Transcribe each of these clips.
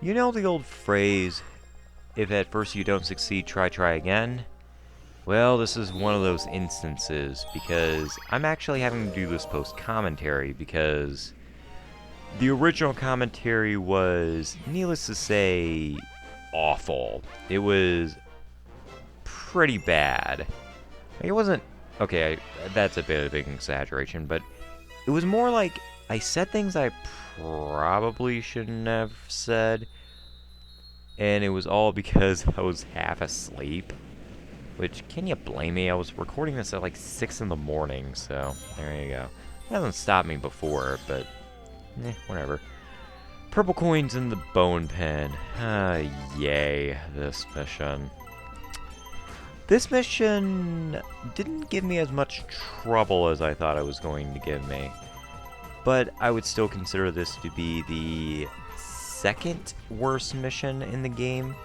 You know the old phrase, if at first you don't succeed, try again? Well, this is one of those instances because I'm actually having to do this post-commentary because the original commentary was, needless to say, awful. It was pretty bad. It wasn't, okay, that's a bit of an exaggeration, but it was more like I said things I probably shouldn't have said, and it was all because I was half asleep. Which, can you blame me? I was recording this at like 6 in the morning, so there you go. It hasn't stopped me before, but whatever. Purple coins in the bone pen. Ah, yay, this mission. This mission didn't give me as much trouble as I thought it was going to give me. But I would still consider this to be the second worst mission in the game.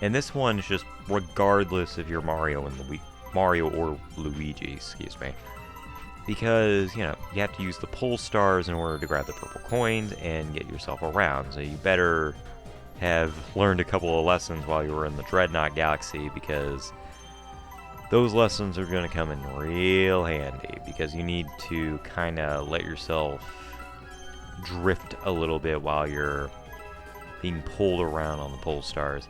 And this one is just regardless if you're Mario or Luigi, excuse me. Because, you have to use the pole stars in order to grab the purple coins and get yourself around. So you better have learned a couple of lessons while you were in the Dreadnought Galaxy, because those lessons are going to come in real handy, because you need to kind of let yourself drift a little bit while you're being pulled around on the pole stars.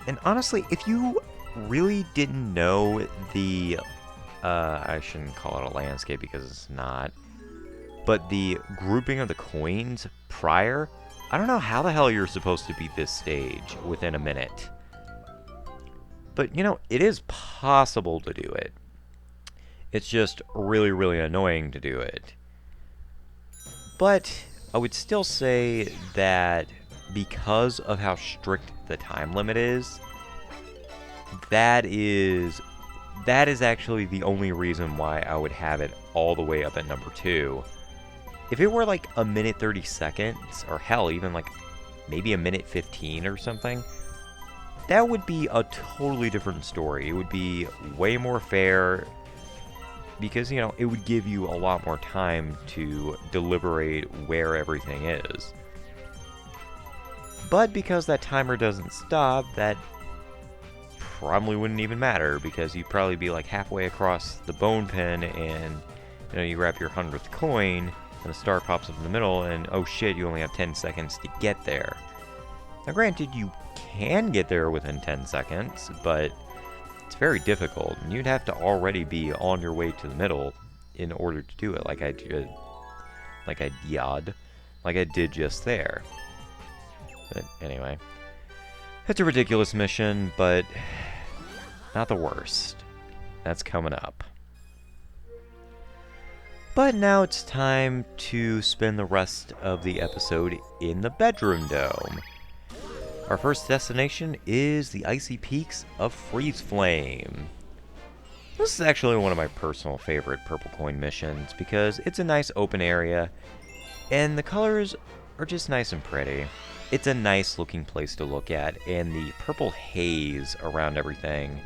And honestly, if you really didn't know the, I shouldn't call it a landscape because it's not, but the grouping of the coins prior, I don't know how the hell you're supposed to beat this stage within a minute. But, it is possible to do it. It's just really, really annoying to do it. But I would still say that because of how strict the time limit is, that is actually the only reason why I would have it all the way up at number 2. If it were like a minute 30 seconds, or hell, even like maybe a minute 15 or something, that would be a totally different story. It would be way more fair, because, it would give you a lot more time to deliberate where everything is. But because that timer doesn't stop, that probably wouldn't even matter, because you'd probably be like halfway across the bone pen, and you grab your 100th coin, and the star pops up in the middle, and oh shit, you only have 10 seconds to get there. Now granted, you can get there within 10 seconds, but it's very difficult, and you'd have to already be on your way to the middle in order to do it, like I did just there. But anyway, it's a ridiculous mission, but not the worst. That's coming up. But now it's time to spend the rest of the episode in the bedroom dome. Our first destination is the icy peaks of Freezeflame. This is actually one of my personal favorite purple coin missions, because it's a nice open area, and the colors are just nice and pretty. It's a nice looking place to look at, and the purple haze around everything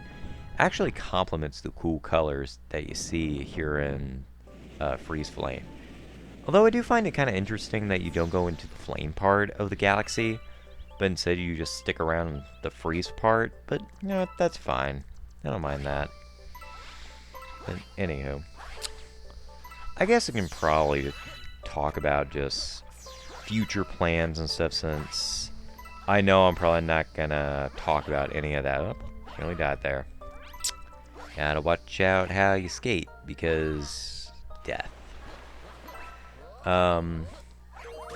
actually complements the cool colors that you see here in Freezeflame. Although I do find it kind of interesting that you don't go into the flame part of the galaxy, but instead you just stick around the freeze part, but that's fine. I don't mind that. But anywho, I guess I can probably talk about just future plans and stuff, since I know I'm probably not gonna talk about any of that. Oh, nearly died there. Gotta watch out how you skate, because death.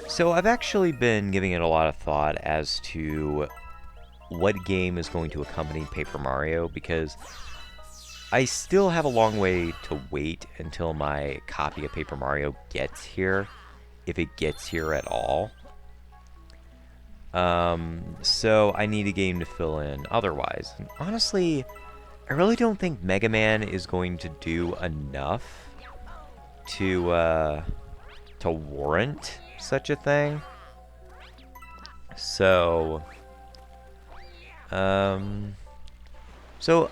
So I've actually been giving it a lot of thought as to what game is going to accompany Paper Mario, because I still have a long way to wait until my copy of Paper Mario gets here, if it gets here at all. So I need a game to fill in otherwise. And honestly, I really don't think Mega Man is going to do enough to warrant such a thing. So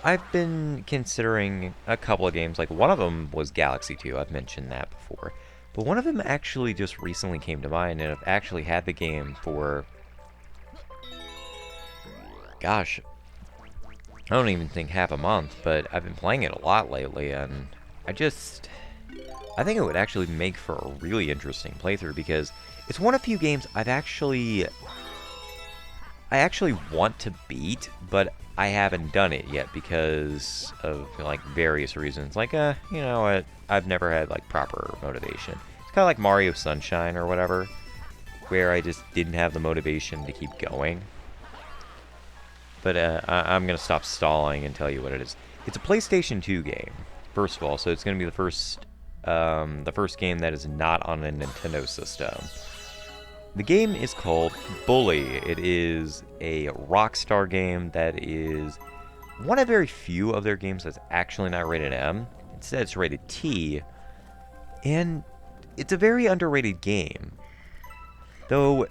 I've been considering a couple of games. Like, one of them was Galaxy 2. I've mentioned that before. But one of them actually just recently came to mind, and I've actually had the game for, gosh, I don't even think half a month, but I've been playing it a lot lately, and I think it would actually make for a really interesting playthrough, because it's one of the few games I actually want to beat, but I haven't done it yet because of, like, various reasons. Like, you know what, I've never had, like, proper motivation. It's kind of like Mario Sunshine or whatever, where I just didn't have the motivation to keep going. But I'm going to stop stalling and tell you what it is. It's a PlayStation 2 game, first of all, so it's going to be the first game that is not on a Nintendo system. The game is called Bully. It is a Rockstar game that is one of very few of their games that's actually not rated M. Instead, it's rated T, and it's a very underrated game. Though,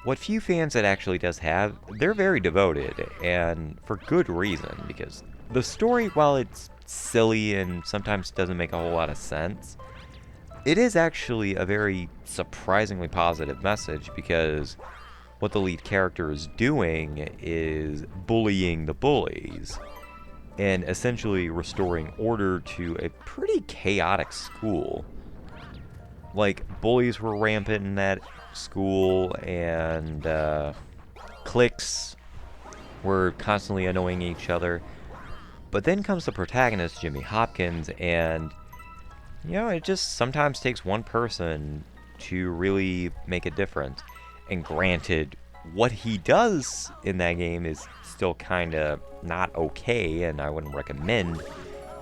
what few fans it actually does have, they're very devoted, and for good reason, because the story, while it's silly and sometimes doesn't make a whole lot of sense, it is actually a very surprisingly positive message, because what the lead character is doing is bullying the bullies, and essentially restoring order to a pretty chaotic school. Like, bullies were rampant in that school, and cliques were constantly annoying each other. But then comes the protagonist, Jimmy Hopkins, and, you know, it just sometimes takes one person to really make a difference. And granted, what he does in that game is still kind of not okay, and I wouldn't recommend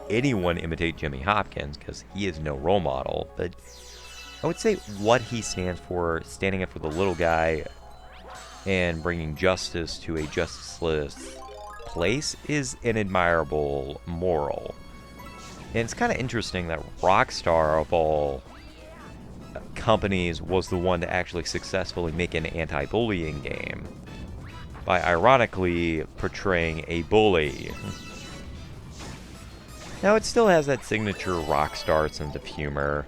anyone imitate Jimmy Hopkins, because he is no role model. But I would say what he stands for, standing up for the little guy and bringing justice to a justiceless place, is an admirable moral. And it's kind of interesting that Rockstar, of all companies, was the one to actually successfully make an anti-bullying game by ironically portraying a bully. Now, it still has that signature Rockstar sense of humor.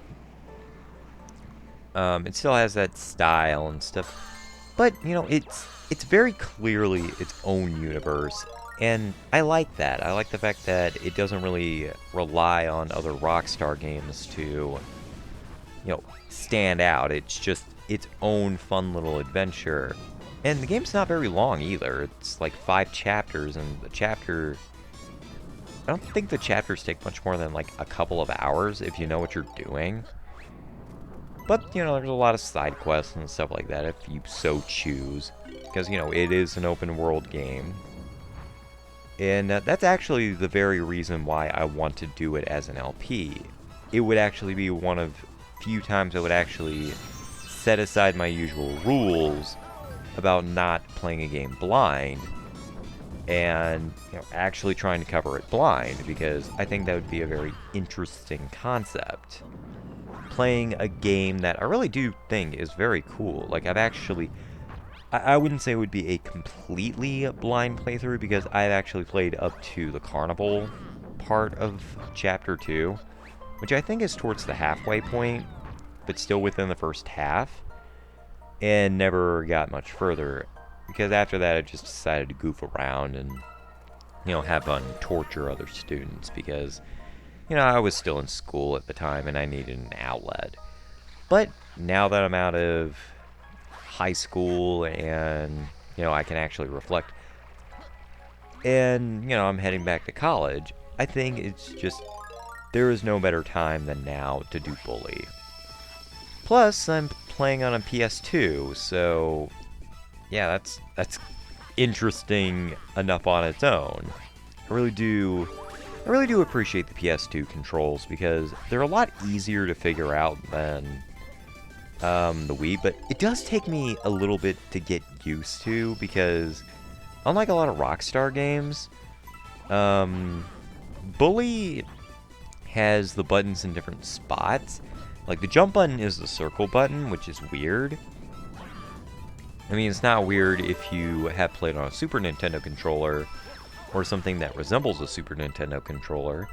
It still has that style and stuff, but, you know, it's very clearly its own universe, and I like that. I like the fact that it doesn't really rely on other Rockstar games to, you know, stand out. It's just its own fun little adventure. And the game's not very long either. It's like 5 chapters, and I don't think the chapters take much more than like a couple of hours if you know what you're doing. But, you know, there's a lot of side quests and stuff like that if you so choose, because, you know, it is an open world game. And that's actually the very reason why I want to do it as an LP. It would actually be one of few times I would actually set aside my usual rules about not playing a game blind and, you know, actually trying to cover it blind, because I think that would be a very interesting concept. Playing a game that I really do think is very cool. Like, I wouldn't say it would be a completely blind playthrough, because I've actually played up to the carnival part of Chapter 2, which I think is towards the halfway point, but still within the first half, and never got much further, because after that I just decided to goof around and, you know, have fun, torture other students, because, you know, I was still in school at the time and I needed an outlet. But now that I'm out of high school and, you know, I can actually reflect, and, you know, I'm heading back to college, I think it's just, there is no better time than now to do Bully. Plus, I'm playing on a PS2, so yeah, that's interesting enough on its own. I really do appreciate the PS2 controls, because they're a lot easier to figure out than the Wii, but it does take me a little bit to get used to, because unlike a lot of Rockstar games, Bully has the buttons in different spots. Like, the jump button is the circle button, which is weird. I mean, it's not weird if you have played on a Super Nintendo controller or something that resembles a Super Nintendo controller,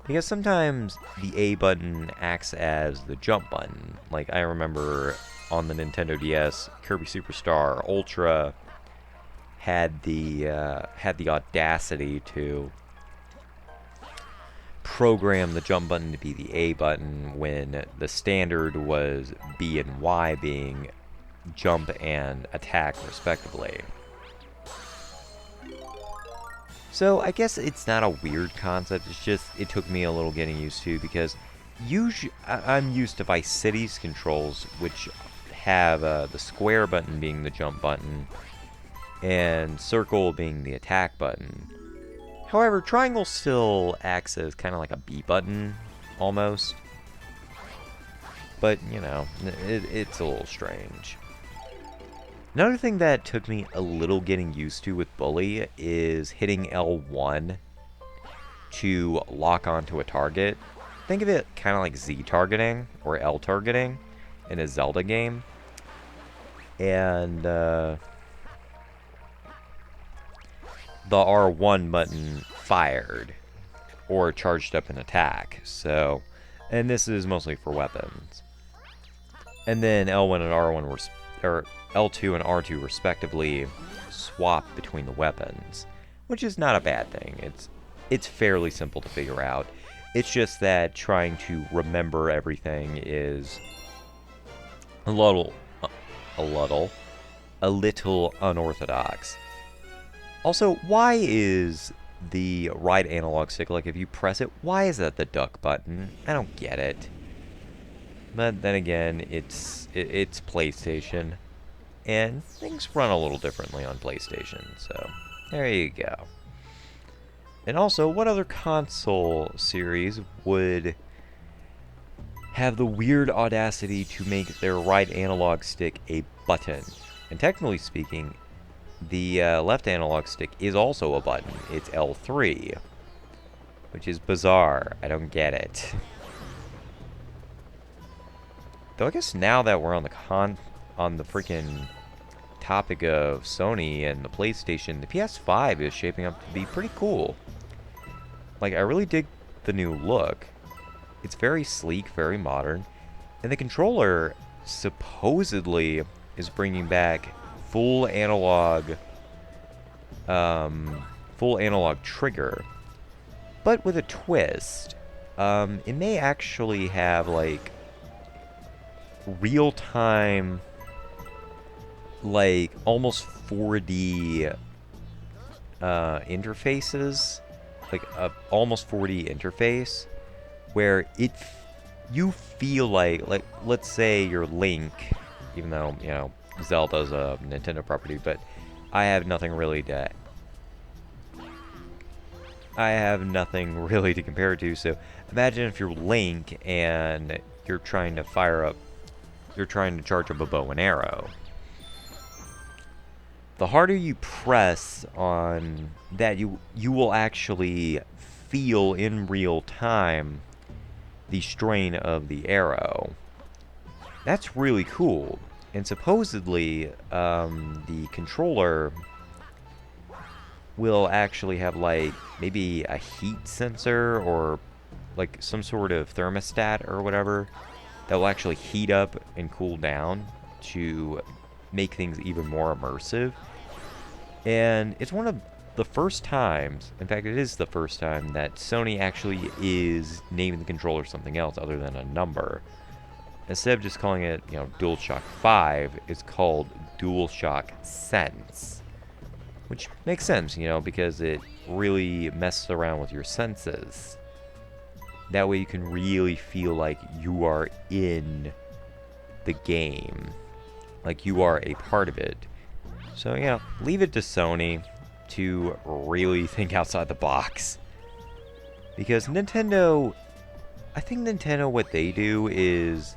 Because sometimes the A button acts as the jump button. Like, I remember on the Nintendo DS, Kirby Superstar Ultra had the audacity to program the jump button to be the A button when the standard was B and Y being jump and attack respectively. So I guess it's not a weird concept, it's just it took me a little getting used to because I'm used to Vice City's controls, which have the square button being the jump button and circle being the attack button. However, triangle still acts as kind of like a B button, almost. But, you know, it's a little strange. Another thing that took me a little getting used to with Bully is hitting L1 to lock onto a target. Think of it kind of like Z targeting or L targeting in a Zelda game. And the R1 button fired or charged up an attack. So, and this is mostly for weapons. And then L1 and R1 or L2 and R2 respectively swap between the weapons, which is not a bad thing. It's fairly simple to figure out. It's just that trying to remember everything is a little unorthodox. Also, why is the right analog stick, like if you press it, why is that the duck button? I don't get it. But then again, it's PlayStation, and things run a little differently on PlayStation, so there you go. And also, what other console series would have the weird audacity to make their right analog stick a button? And technically speaking, the left analog stick is also a button. It's L3, which is bizarre. I don't get it. Though I guess now that we're on the freaking topic of Sony and the PlayStation, the PS5 is shaping up to be pretty cool. Like, I really dig the new look. It's very sleek, very modern, and the controller supposedly is bringing back full analog trigger, but with a twist. It may actually have like real-time, like almost 4D interfaces, like a almost 4D interface, where you feel like let's say you're Link, even though, you know, Zelda's a Nintendo property, but I have nothing really to compare it to. So imagine if you're Link and you're trying to charge up a bow and arrow. The harder you press on that, you will actually feel in real time the strain of the arrow. That's really cool. And supposedly, the controller will actually have, like, maybe a heat sensor or, like, some sort of thermostat or whatever that will actually heat up and cool down to make things even more immersive. And it's one of the first times, in fact, it is the first time that Sony actually is naming the controller something else other than a number. Instead of just calling it, you know, DualShock 5, it's called DualShock Sense. Which makes sense, you know, because it really messes around with your senses. That way you can really feel like you are in the game. Like you are a part of it. So, you know, leave it to Sony to really think outside the box. Because Nintendo, I think Nintendo, what they do is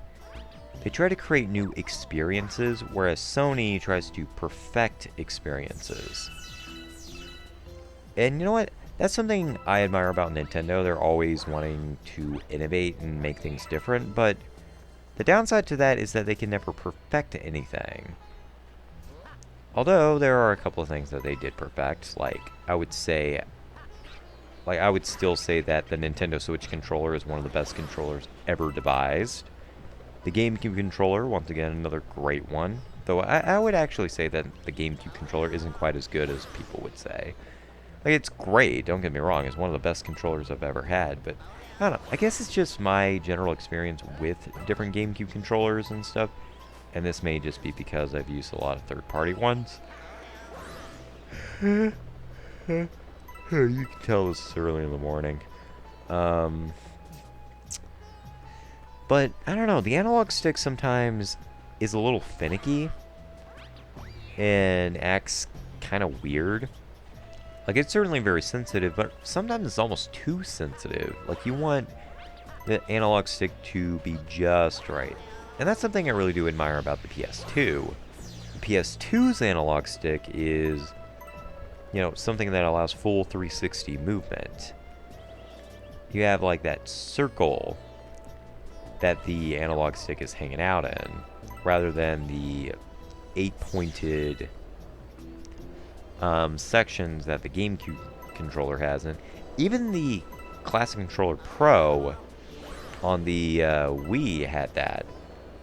they try to create new experiences, whereas Sony tries to perfect experiences. And you know what? That's something I admire about Nintendo. They're always wanting to innovate and make things different, but the downside to that is that they can never perfect anything. Although there are a couple of things that they did perfect, like I would say Like, I would still say that the Nintendo Switch controller is one of the best controllers ever devised. The GameCube controller, once again, another great one. Though I would actually say that the GameCube controller isn't quite as good as people would say. Like, it's great, don't get me wrong. It's one of the best controllers I've ever had, but I don't know. I guess it's just my general experience with different GameCube controllers and stuff. And this may just be because I've used a lot of third-party ones. You can tell this is early in the morning. But, I don't know, the analog stick sometimes is a little finicky and acts kind of weird. Like, it's certainly very sensitive, but sometimes it's almost too sensitive. Like, you want the analog stick to be just right. And that's something I really do admire about the PS2. The PS2's analog stick is, you know, something that allows full 360 movement. You have, like, that circle that the analog stick is hanging out in, rather than the 8-pointed sections that the GameCube controller has. And even the Classic Controller Pro on the Wii had that.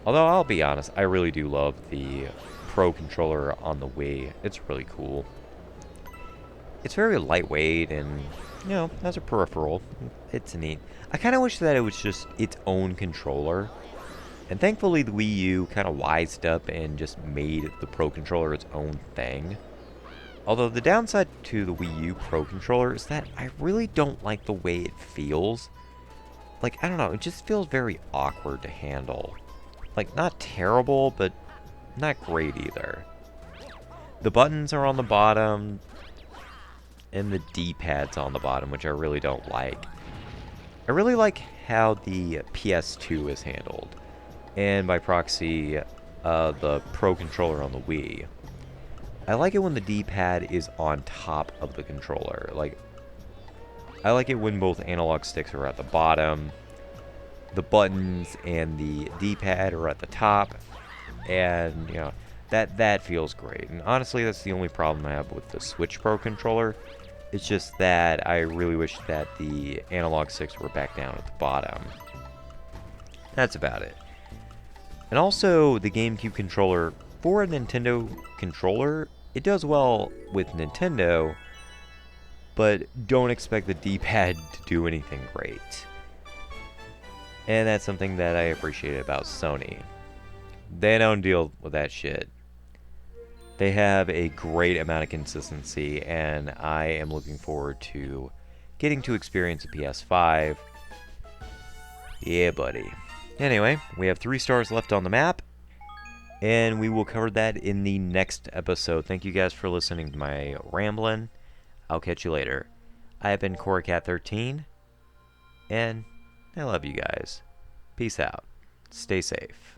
Although, I'll be honest, I really do love the Pro controller on the Wii. It's really cool. It's very lightweight and, you know, as a peripheral, it's neat. I kind of wish that it was just its own controller. And thankfully the Wii U kind of wised up and just made the Pro controller its own thing. Although the downside to the Wii U Pro controller is that I really don't like the way it feels. Like, I don't know, it just feels very awkward to handle. Like, not terrible, but not great either. The buttons are on the bottom, and the D-pad's on the bottom, which I really don't like. I really like how the PS2 is handled, and by proxy, the Pro controller on the Wii. I like it when the D-pad is on top of the controller. Like, I like it when both analog sticks are at the bottom, the buttons and the D-pad are at the top, and, you know, that feels great. And honestly, that's the only problem I have with the Switch Pro controller. It's just that I really wish that the analog sticks were back down at the bottom. That's about it. And also, the GameCube controller, for a Nintendo controller, it does well with Nintendo, but don't expect the D-pad to do anything great. And that's something that I appreciate about Sony. They don't deal with that shit. They have a great amount of consistency, and I am looking forward to getting to experience a PS5. Yeah, buddy. Anyway, we have 3 stars left on the map, and we will cover that in the next episode. Thank you guys for listening to my rambling. I'll catch you later. I have been CoreCat13, and I love you guys. Peace out. Stay safe.